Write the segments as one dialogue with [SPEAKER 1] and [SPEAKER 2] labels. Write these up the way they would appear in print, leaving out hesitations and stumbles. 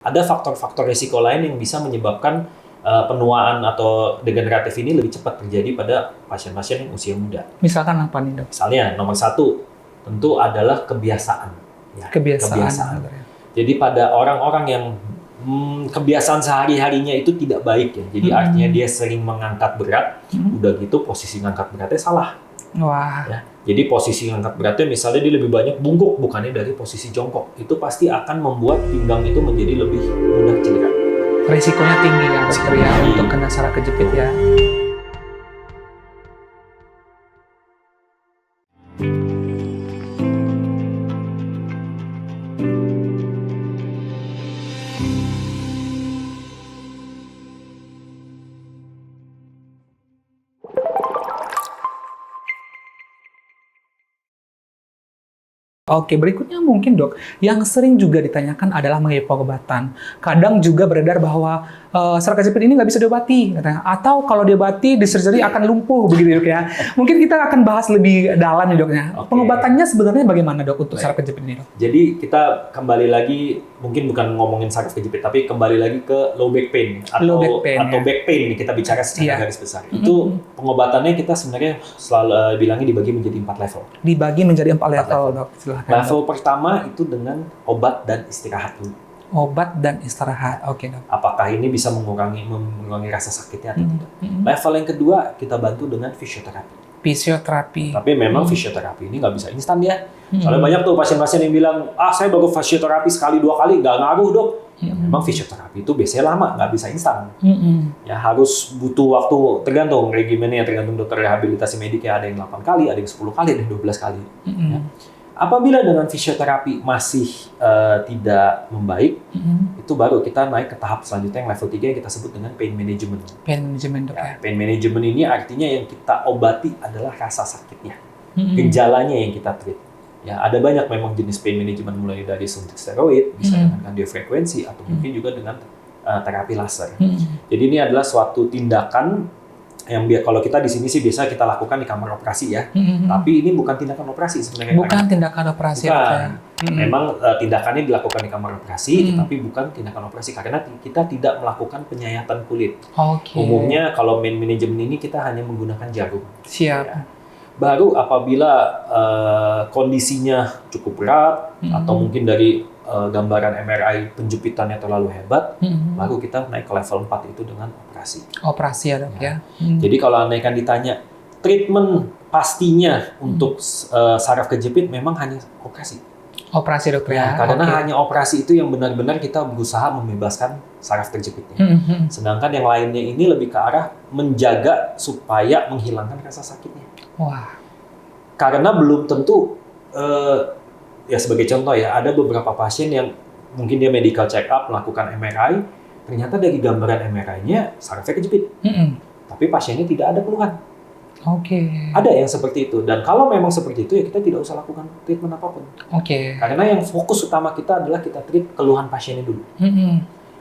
[SPEAKER 1] Ada faktor-faktor risiko lain yang bisa menyebabkan penuaan atau degeneratif ini lebih cepat terjadi pada pasien-pasien yang usia muda.
[SPEAKER 2] Misalkan apa nih, Dok?
[SPEAKER 1] Misalnya, nomor 1 tentu adalah kebiasaan. Ya, kebiasaan. Jadi pada orang-orang yang kebiasaan sehari-harinya itu tidak baik ya. Jadi artinya dia sering mengangkat berat, udah gitu posisi ngangkat beratnya salah.
[SPEAKER 2] Wah.
[SPEAKER 1] Ya, jadi posisi ngangkat beratnya misalnya dia lebih banyak bungkuk bukannya dari posisi jongkok. Itu pasti akan membuat pinggang itu menjadi lebih mudah cedera.
[SPEAKER 2] Risikonya tinggi ya, dokter ya, untuk kena saraf kejepit ya. Oke, berikutnya mungkin dok, yang sering juga ditanyakan adalah mengenai pengobatan. Kadang juga beredar bahwa saraf kejepit ini nggak bisa diobati, katanya. Atau kalau diobati, di surgery akan lumpuh, begitu dok ya. Mungkin kita akan bahas lebih dalam nih doknya. Pengobatannya sebenarnya bagaimana dok untuk saraf kejepit ini dok?
[SPEAKER 1] Jadi kita kembali lagi, mungkin bukan ngomongin saraf kejepit, tapi kembali lagi ke low back pain atau back pain kita bicara secara garis besar. Itu pengobatannya kita sebenarnya selalu bilangnya dibagi menjadi 4 level.
[SPEAKER 2] Dibagi menjadi 4 level dok.
[SPEAKER 1] Level pertama itu dengan obat dan istirahat dulu.
[SPEAKER 2] Obat dan istirahat, oke dok.
[SPEAKER 1] Apakah ini bisa mengurangi rasa sakitnya atau tidak? Level yang kedua kita bantu dengan fisioterapi.
[SPEAKER 2] Fisioterapi.
[SPEAKER 1] Tapi memang fisioterapi ini nggak bisa instan ya. Soalnya banyak tuh pasien-pasien yang bilang, saya baru fisioterapi sekali 2 kali nggak ngaruh dok. Ya, memang fisioterapi itu biasanya lama, nggak bisa instan. Ya harus butuh waktu, tergantung regimennya, tergantung dokter rehabilitasi medik ya, ada yang 8 kali, ada yang 10 kali, ada yang 12 kali. Ya. Apabila dengan fisioterapi masih tidak membaik, itu baru kita naik ke tahap selanjutnya yang level 3 yang kita sebut dengan pain management.
[SPEAKER 2] Pain management dok ya.
[SPEAKER 1] Pain management ini artinya yang kita obati adalah rasa sakitnya, gejalanya yang kita treat. Ya, ada banyak memang jenis pain management mulai dari suntik steroid, bisa dengan kardiofrekuensi atau mungkin juga dengan terapi laser. Jadi ini adalah suatu tindakan yang kalau kita di sini sih biasa kita lakukan di kamar operasi ya, tapi ini bukan tindakan operasi sebenarnya.
[SPEAKER 2] Bukan tindakan operasi.
[SPEAKER 1] Bukan. Memang tindakannya dilakukan di kamar operasi, tetapi bukan tindakan operasi karena kita tidak melakukan penyayatan kulit. Umumnya kalau pain management ini kita hanya menggunakan jarum.
[SPEAKER 2] Siap.
[SPEAKER 1] Ya. Baru apabila kondisinya cukup berat atau mungkin dari gambaran MRI penjepitannya terlalu hebat, baru kita naik ke level 4 itu dengan operasi.
[SPEAKER 2] Operasi ya dok ya.
[SPEAKER 1] Jadi kalau andai kan ditanya, treatment pastinya untuk saraf kejepit memang hanya operasi.
[SPEAKER 2] Operasi dok ya.
[SPEAKER 1] Karena hanya operasi itu yang benar-benar kita berusaha membebaskan saraf terjepitnya. Sedangkan yang lainnya ini lebih ke arah menjaga supaya menghilangkan rasa sakitnya.
[SPEAKER 2] Wah.
[SPEAKER 1] Karena belum tentu ya sebagai contoh ya, ada beberapa pasien yang mungkin dia medical check up, melakukan MRI, ternyata dari gambaran MRI-nya sarafnya kejepit. Tapi pasiennya tidak ada keluhan. Ada yang seperti itu. Dan kalau memang seperti itu ya kita tidak usah lakukan treatment apapun. Karena yang fokus utama kita adalah kita treat keluhan pasiennya dulu.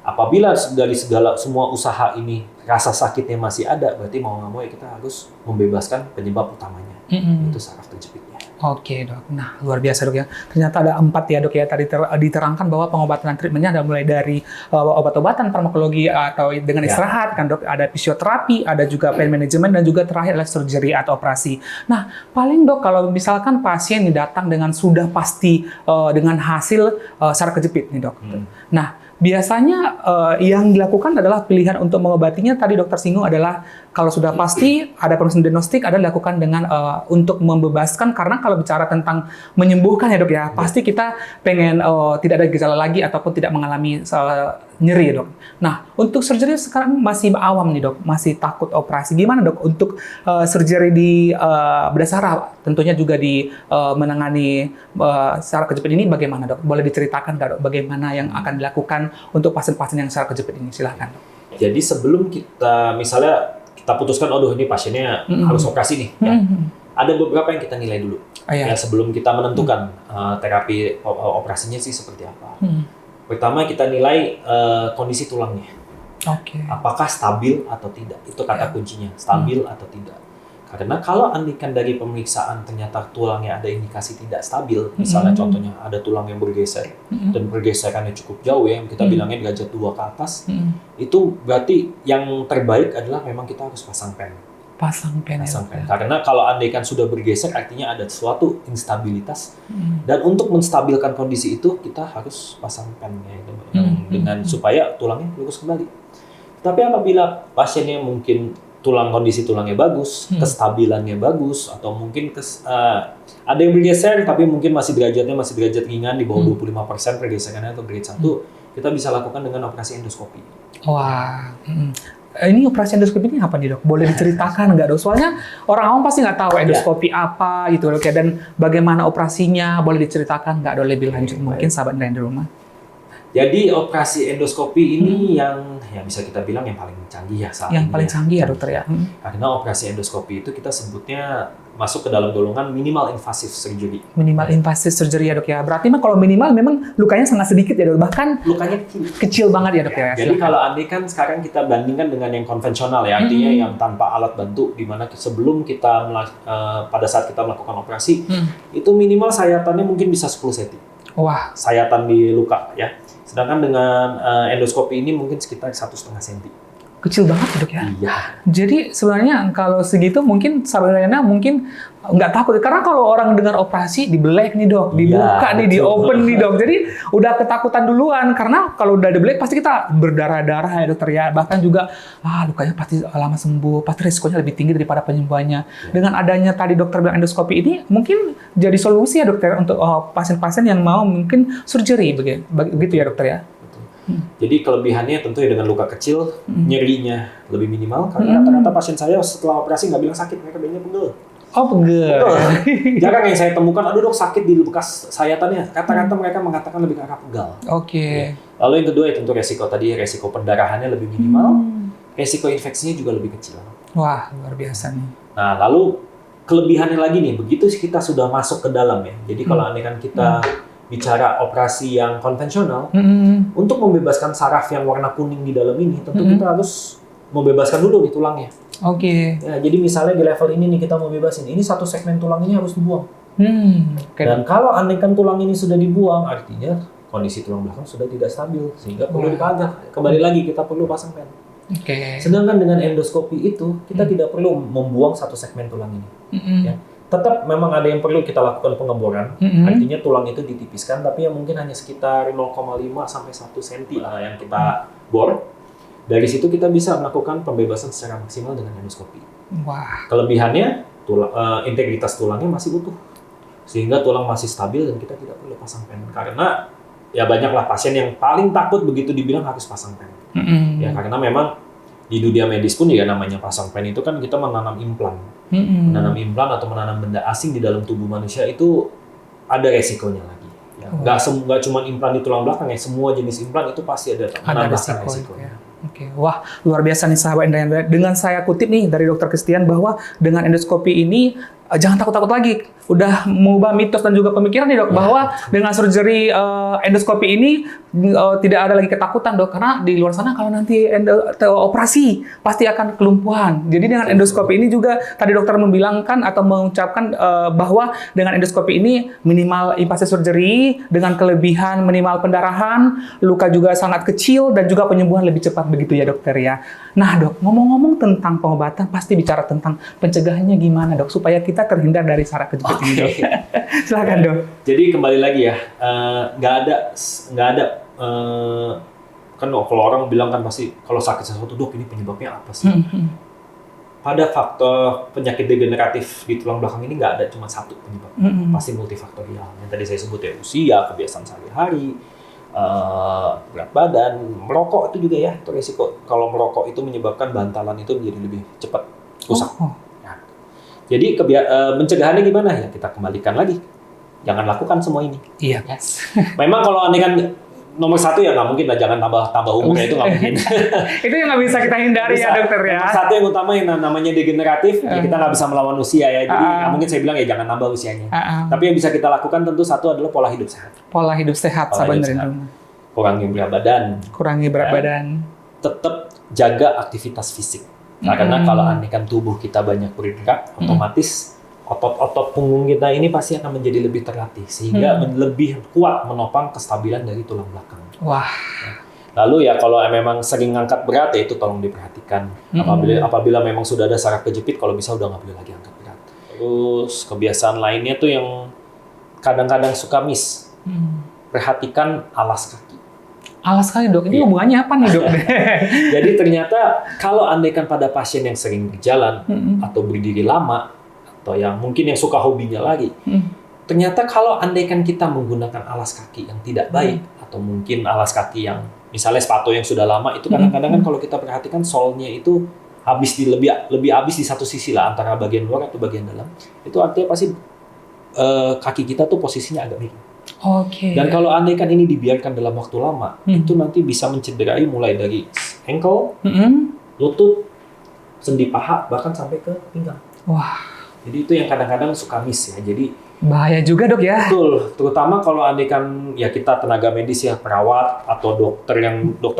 [SPEAKER 1] Apabila dari semua usaha ini rasa sakitnya masih ada, berarti mau nggak mau ya kita harus membebaskan penyebab utamanya, itu saraf terjepitnya.
[SPEAKER 2] Dok. Nah, luar biasa dok ya. Ternyata ada 4 ya dok ya. Tadi diterangkan bahwa pengobatan dan treatmentnya ada mulai dari obat-obatan, farmakologi atau dengan istirahat kan dok. Ada fisioterapi, ada juga pain management dan juga terakhir adalah surgery atau operasi. Nah, paling dok kalau misalkan pasien ini datang dengan sudah pasti dengan hasil saraf kejepit nih dok. Nah, biasanya yang dilakukan adalah pilihan untuk mengobatinya tadi dokter singgung adalah kalau sudah pasti ada proses diagnostik ada dilakukan dengan untuk membebaskan karena kalau bicara tentang menyembuhkan ya dok ya pasti kita pengen tidak ada gejala lagi ataupun tidak mengalami nyeri ya dok. Nah untuk surgery sekarang masih awam nih dok, masih takut operasi. Gimana dok untuk surgery di bedah saraf tentunya juga di menangani saraf kejepit ini bagaimana dok? Boleh diceritakan nggak dok bagaimana yang akan dilakukan untuk pasien-pasien yang saraf kejepit ini? Silahkan dok.
[SPEAKER 1] Jadi sebelum kita misalnya kita putuskan, ini pasiennya harus operasi nih. Ya. Ada beberapa yang kita nilai dulu. Ya, sebelum kita menentukan terapi operasinya sih seperti apa. Pertama kita nilai kondisi tulangnya. Apakah stabil atau tidak? Itu kata kuncinya, stabil atau tidak. Karena kalau andikan dari pemeriksaan ternyata tulangnya ada indikasi tidak stabil, misalnya contohnya ada tulang yang bergeser dan pergeserannya cukup jauh ya, kita bilangnya derajat 2 ke atas, itu berarti yang terbaik adalah memang kita harus pasang pen.
[SPEAKER 2] Pasang pen.
[SPEAKER 1] Karena kalau andaikan sudah bergeser artinya ada suatu instabilitas dan untuk menstabilkan kondisi itu kita harus pasang pen ya, dengan supaya tulangnya lurus kembali. Tapi apabila pasiennya mungkin kondisi tulangnya bagus, kestabilannya bagus, atau mungkin ada yang bergeser tapi mungkin masih derajat ringan di bawah 25% pergeserannya atau grade 1, kita bisa lakukan dengan operasi endoskopi.
[SPEAKER 2] Wah, ini operasi endoskopi ini apa nih dok? Boleh diceritakan nggak dok? Soalnya orang awam pasti nggak tahu endoskopi apa gitu dok ya, dan bagaimana operasinya, boleh diceritakan nggak dok lebih lanjut mungkin sahabat yang di rumah?
[SPEAKER 1] Jadi operasi endoskopi ini yang bisa kita bilang yang paling canggih ya saat ini.
[SPEAKER 2] Yang paling canggih ya dokter ya.
[SPEAKER 1] Karena operasi endoskopi itu kita sebutnya masuk ke dalam golongan minimal invasive surgery.
[SPEAKER 2] Minimal invasive surgery ya dok ya. Berarti mah kalau minimal memang lukanya sangat sedikit ya dok. Bahkan
[SPEAKER 1] lukanya
[SPEAKER 2] kecil banget ya dok ya.
[SPEAKER 1] Jadi kalau andai kan sekarang kita bandingkan dengan yang konvensional ya, artinya yang tanpa alat bantu, di mana sebelum kita pada saat kita melakukan operasi itu minimal sayatannya mungkin bisa 10 cm.
[SPEAKER 2] Wah,
[SPEAKER 1] sayatan di luka ya. Sedangkan dengan endoskopi ini mungkin sekitar 1,5 cm.
[SPEAKER 2] Kecil banget dok ya?
[SPEAKER 1] Iya.
[SPEAKER 2] Jadi sebenarnya kalau segitu mungkin sebenarnya mungkin nggak takut. Karena kalau orang dengar operasi dibelek nih dok, dibuka nih, di open nih dok. Jadi udah ketakutan duluan. Karena kalau udah dibelek pasti kita berdarah-darah ya dokter ya. Bahkan juga lukanya pasti lama sembuh, pasti risikonya lebih tinggi daripada penyembuhannya. Dengan adanya tadi dokter bilang endoskopi ini mungkin jadi solusi ya dokter untuk pasien-pasien yang mau mungkin surgery begitu ya dokter ya.
[SPEAKER 1] Jadi kelebihannya tentu ya dengan luka kecil, nyerinya lebih minimal. Karena rata-rata pasien saya setelah operasi nggak bilang sakit, mereka bilangnya pegel.
[SPEAKER 2] Oh pegel.
[SPEAKER 1] Jarang yang saya temukan, aduh dok sakit di bekas sayatannya. Kata-kata mereka mengatakan lebih ke arah pegal.
[SPEAKER 2] Oke.
[SPEAKER 1] Lalu yang kedua ya tentu resiko pendarahannya lebih minimal, resiko infeksinya juga lebih kecil.
[SPEAKER 2] Wah luar biasa nih.
[SPEAKER 1] Nah lalu kelebihannya lagi nih, begitu kita sudah masuk ke dalam ya. Jadi kalau andai kan kita bicara operasi yang konvensional, untuk membebaskan saraf yang warna kuning di dalam ini, tentu kita harus membebaskan dulu nih tulangnya.
[SPEAKER 2] Oke.
[SPEAKER 1] Ya, jadi misalnya di level ini nih kita mau bebasin, ini satu segmen tulang ini harus dibuang. Dan kalau andaikan tulang ini sudah dibuang, artinya kondisi tulang belakang sudah tidak stabil, sehingga perlu dipanggang. Kembali lagi kita perlu pasang pen. Sedangkan dengan endoskopi itu kita tidak perlu membuang satu segmen tulang ini. Ya. Tetap memang ada yang perlu kita lakukan pengeboran, artinya tulang itu ditipiskan, tapi yang mungkin hanya sekitar 0,5 sampai 1 cm lah yang kita bor. Dari situ kita bisa melakukan pembebasan secara maksimal dengan endoskopi.
[SPEAKER 2] Wah.
[SPEAKER 1] Kelebihannya integritas tulangnya masih utuh, sehingga tulang masih stabil dan kita tidak perlu pasang pen. Karena ya banyaklah pasien yang paling takut begitu dibilang harus pasang pen. Ya karena memang di dunia medis pun ya namanya pasang pen itu kan kita menanam implan. Menanam implan atau menanam benda asing di dalam tubuh manusia itu ada resikonya lagi. Ya, nggak cuma implan di tulang belakang ya, semua jenis implan itu pasti ada resikonya.
[SPEAKER 2] Oke. Wah, luar biasa nih sahabat Indra. Dengan saya kutip nih dari Dokter Christian bahwa dengan endoskopi ini jangan takut-takut lagi. Udah mengubah mitos dan juga pemikiran nih dok, bahwa dengan surgery endoskopi ini tidak ada lagi ketakutan dok, karena di luar sana kalau nanti operasi pasti akan kelumpuhan. Jadi dengan endoskopi ini juga tadi dokter membilangkan atau mengucapkan bahwa dengan endoskopi ini minimal invasive surgery dengan kelebihan minimal pendarahan, luka juga sangat kecil dan juga penyembuhan lebih cepat begitu ya dokter ya. Nah dok, ngomong-ngomong tentang pengobatan pasti bicara tentang pencegahannya gimana dok supaya kita terhindar dari saraf kejepit ini dok. Silakan dok.
[SPEAKER 1] Jadi kembali lagi ya, nggak ada kan kalau orang bilang kan pasti kalau sakit sesuatu dok ini penyebabnya apa sih? Pada faktor penyakit degeneratif di tulang belakang ini nggak ada cuma satu penyebab, pasti multifaktorial. Yang tadi saya sebut ya usia, kebiasaan sehari-hari, berat badan, merokok itu juga ya itu resiko. Kalau merokok itu menyebabkan bantalan itu menjadi lebih cepat rusak. Nah, jadi pencegahannya gimana ya? Kita kembalikan lagi, jangan lakukan semua ini.
[SPEAKER 2] Iya guys.
[SPEAKER 1] Memang kalau andai kan nomor satu ya nggak mungkin lah, jangan tambah umurnya itu nggak mungkin.
[SPEAKER 2] Itu yang nggak bisa kita hindari ya dokter ya.
[SPEAKER 1] Nomor satu yang utama yang namanya degeneratif, ya kita nggak bisa melawan usia ya. Jadi nggak mungkin saya bilang ya jangan tambah usianya. Tapi yang bisa kita lakukan tentu satu adalah pola hidup sehat.
[SPEAKER 2] Pola hidup sehat, sebenarnya.
[SPEAKER 1] Kurangi berat badan.
[SPEAKER 2] Kurangi berat badan.
[SPEAKER 1] Tetap jaga aktivitas fisik. Karena kalau andaikan tubuh kita banyak bergerak, otomatis otot-otot punggung kita ini pasti akan menjadi lebih terlatih, sehingga lebih kuat menopang kestabilan dari tulang belakang.
[SPEAKER 2] Wah.
[SPEAKER 1] Lalu ya kalau memang sering ngangkat berat, ya itu tolong diperhatikan. Apabila memang sudah ada saraf kejepit, kalau bisa udah nggak boleh lagi angkat berat. Terus kebiasaan lainnya tuh yang kadang-kadang suka miss. Perhatikan alas kaki.
[SPEAKER 2] Alas kaki, Dok. Ini hubungannya apa nih, Dok?
[SPEAKER 1] Jadi ternyata kalau andaikan pada pasien yang sering berjalan atau berdiri lama, atau yang mungkin yang suka hobinya lagi, ternyata kalau andaikan kita menggunakan alas kaki yang tidak baik, atau mungkin alas kaki yang misalnya sepatu yang sudah lama, itu kadang-kadang kan kalau kita perhatikan solnya itu habis lebih habis di satu sisi lah, antara bagian luar atau bagian dalam. Itu artinya pasti kaki kita tuh posisinya agak miring.
[SPEAKER 2] Oke.
[SPEAKER 1] Dan kalau andaikan ini dibiarkan dalam waktu lama, itu nanti bisa mencederai mulai dari ankle, lutut, sendi paha, bahkan sampai ke pinggang.
[SPEAKER 2] Wah.
[SPEAKER 1] Jadi itu yang kadang-kadang suka miss ya. Jadi
[SPEAKER 2] bahaya juga, Dok, ya.
[SPEAKER 1] betul, terutama kalau andaikan ya kita tenaga medis ya, perawat atau dokter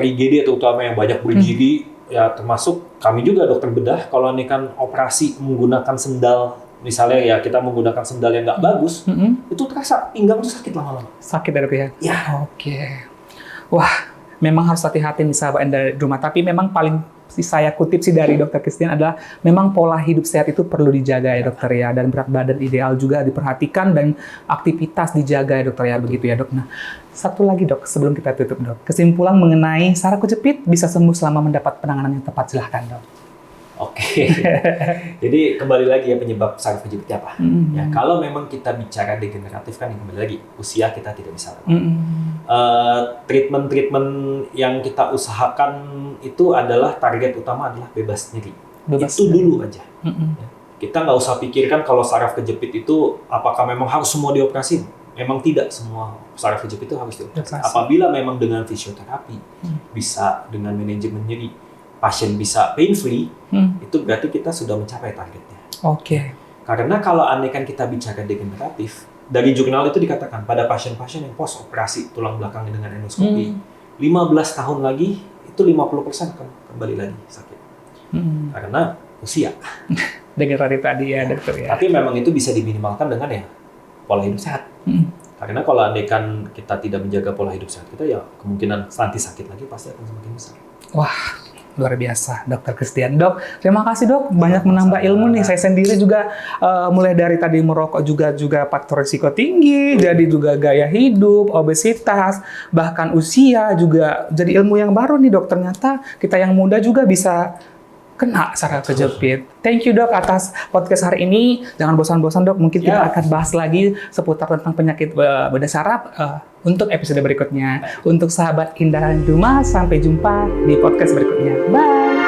[SPEAKER 1] IGD terutama yang banyak berdiri, ya termasuk kami juga dokter bedah, kalau andaikan operasi menggunakan sendal, misalnya ya kita menggunakan sendal yang nggak bagus, itu terasa pinggang itu sakit lama-lama.
[SPEAKER 2] Sakit ya, Dok, ya?
[SPEAKER 1] Ya.
[SPEAKER 2] Oke. Wah, memang harus hati-hati nih sahabat dari rumah. Tapi memang paling saya kutip sih dari Dokter Christian adalah memang pola hidup sehat itu perlu dijaga ya, Dokter, ya. Dan berat badan ideal juga diperhatikan dan aktivitas dijaga ya, Dokter, ya. Begitu ya, Dok. Nah, satu lagi, Dok, sebelum kita tutup, Dok. Kesimpulan mengenai saraf kejepit bisa sembuh selama mendapat penanganan yang tepat. Silahkan, Dok.
[SPEAKER 1] Oke. Jadi kembali lagi ya, penyebab saraf kejepit apa? Ya, kalau memang kita bicara degeneratif kan, kembali lagi usia kita tidak bisa lakukan. Treatment yang kita usahakan itu adalah target utama adalah bebas nyeri. Itu dulu aja. Ya. Kita nggak usah pikirkan kalau saraf kejepit itu apakah memang harus semua dioperasi. Memang tidak semua saraf kejepit itu harus dioperasi. Apabila memang dengan fisioterapi, bisa dengan manajemen nyeri, pasien bisa pain free, itu berarti kita sudah mencapai targetnya.
[SPEAKER 2] Oke.
[SPEAKER 1] Karena kalau andaikan kita bicara degeneratif, dari jurnal itu dikatakan pada pasien-pasien yang post operasi tulang belakang dengan endoskopi, 15 tahun lagi itu 50% akan kembali lagi sakit. Karena usia.
[SPEAKER 2] Degeneratif tadi ya, Dokter, ya.
[SPEAKER 1] Tapi memang itu bisa diminimalkan dengan ya pola hidup sehat. Karena kalau andaikan kita tidak menjaga pola hidup sehat kita, ya kemungkinan nanti sakit lagi pasti akan semakin besar.
[SPEAKER 2] Wah, luar biasa, Dokter Christian. Dok, terima kasih, Dok. Banyak menambah ilmu nih. Saya sendiri juga mulai dari tadi merokok juga faktor risiko tinggi, jadi juga gaya hidup, obesitas, bahkan usia juga jadi ilmu yang baru nih, Dok. Ternyata kita yang muda juga bisa kena saraf kejepit. Thank you, Dok, atas podcast hari ini. Jangan bosan-bosan, Dok. Mungkin kita akan bahas lagi seputar tentang penyakit bedah saraf untuk episode berikutnya. Untuk sahabat Indah Rumah, sampai jumpa di podcast berikutnya. Bye!